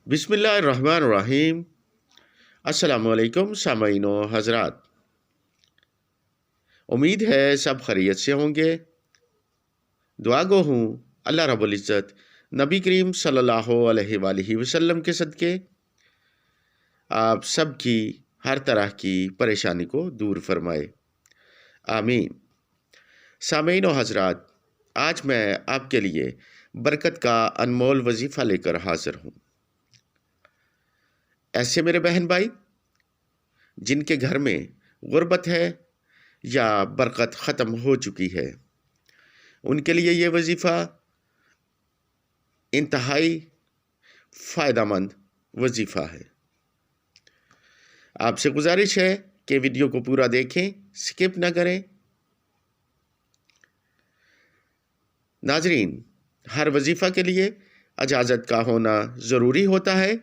بسم اللہ الرحمن الرحیم۔ السلام علیکم سامعین و حضرات، امید ہے سب خیریت سے ہوں گے۔ دعا گو ہوں اللہ رب العزت نبی کریم صلی اللہ علیہ وآلہ وسلم کے صدقے آپ سب کی ہر طرح کی پریشانی کو دور فرمائے، آمین۔ سامعین و حضرات، آج میں آپ کے لیے برکت کا انمول وظیفہ لے کر حاضر ہوں۔ ایسے میرے بہن بھائی جن کے گھر میں غربت ہے یا برکت ختم ہو چکی ہے، ان کے لیے یہ وظیفہ انتہائی فائدہ مند وظیفہ ہے۔ آپ سے گزارش ہے کہ ویڈیو کو پورا دیکھیں، سکپ نہ کریں۔ ناظرین، ہر وظیفہ کے لیے اجازت کا ہونا ضروری ہوتا ہے۔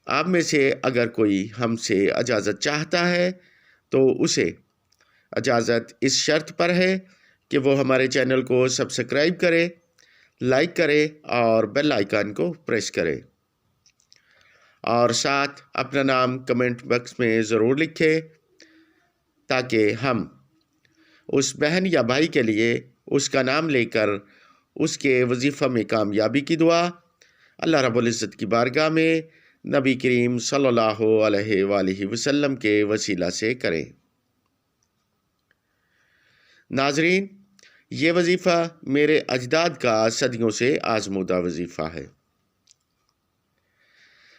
آپ میں سے اگر کوئی ہم سے اجازت چاہتا ہے تو اسے اجازت اس شرط پر ہے کہ وہ ہمارے چینل کو سبسکرائب کرے، لائک کرے اور بیل آئیکن کو پریس کرے، اور ساتھ اپنا نام کمنٹ باکس میں ضرور لکھے تاکہ ہم اس بہن یا بھائی کے لیے اس کا نام لے کر اس کے وظیفہ میں کامیابی کی دعا اللہ رب العزت کی بارگاہ میں نبی کریم صلی اللہ علیہ وآلہ وسلم کے وسیلہ سے کریں۔ ناظرین، یہ وظیفہ میرے اجداد کا صدیوں سے آزمودہ وظیفہ ہے۔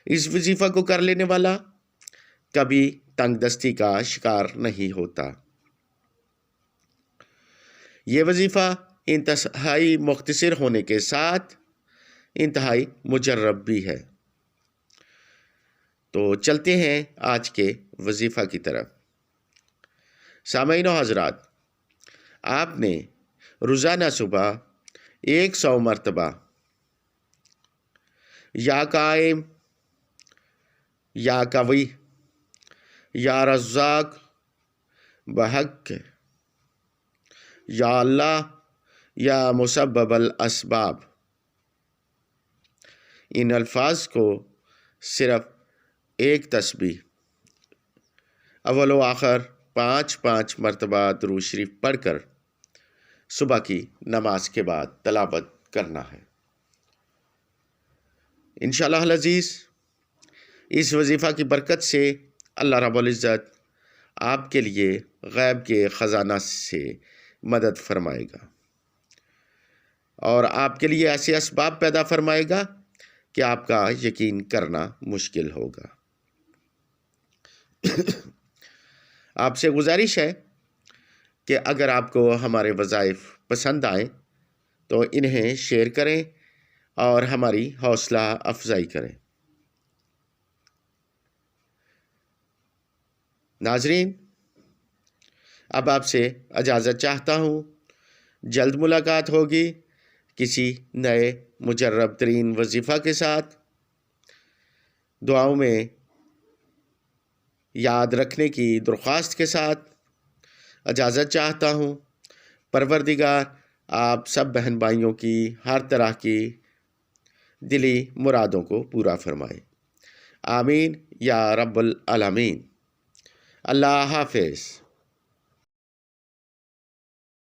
اس وظیفہ کو کر لینے والا کبھی تنگ دستی کا شکار نہیں ہوتا۔ یہ وظیفہ انتہائی مختصر ہونے کے ساتھ انتہائی مجرب بھی ہے۔ تو چلتے ہیں آج کے وظیفہ کی طرف۔ سامعین و حضرات، آپ نے روزانہ صبح 100 مرتبہ یا قائم، یا قوی، یا رزاق بحق، یا اللہ، یا مسبب الاسباب، ان الفاظ کو صرف ایک تسبیح اول و آخر 5 مرتبہ درود شریف پڑھ کر صبح کی نماز کے بعد تلاوت کرنا ہے۔ انشاءاللہ العزیز، اس وظیفہ کی برکت سے اللہ رب العزت آپ کے لیے غیب کے خزانہ سے مدد فرمائے گا، اور آپ کے لیے ایسے اسباب پیدا فرمائے گا کہ آپ کا یقین کرنا مشکل ہوگا۔ آپ سے گزارش ہے کہ اگر آپ کو ہمارے وظائف پسند آئیں تو انہیں شیئر کریں اور ہماری حوصلہ افزائی کریں۔ ناظرین، اب آپ سے اجازت چاہتا ہوں۔ جلد ملاقات ہوگی کسی نئے مجرب ترین وظیفہ کے ساتھ۔ دعاؤں میں یاد رکھنے کی درخواست کے ساتھ اجازت چاہتا ہوں۔ پروردگار آپ سب بہن بھائیوں کی ہر طرح کی دلی مرادوں کو پورا فرمائے، آمین یا رب العالمین۔ اللہ حافظ۔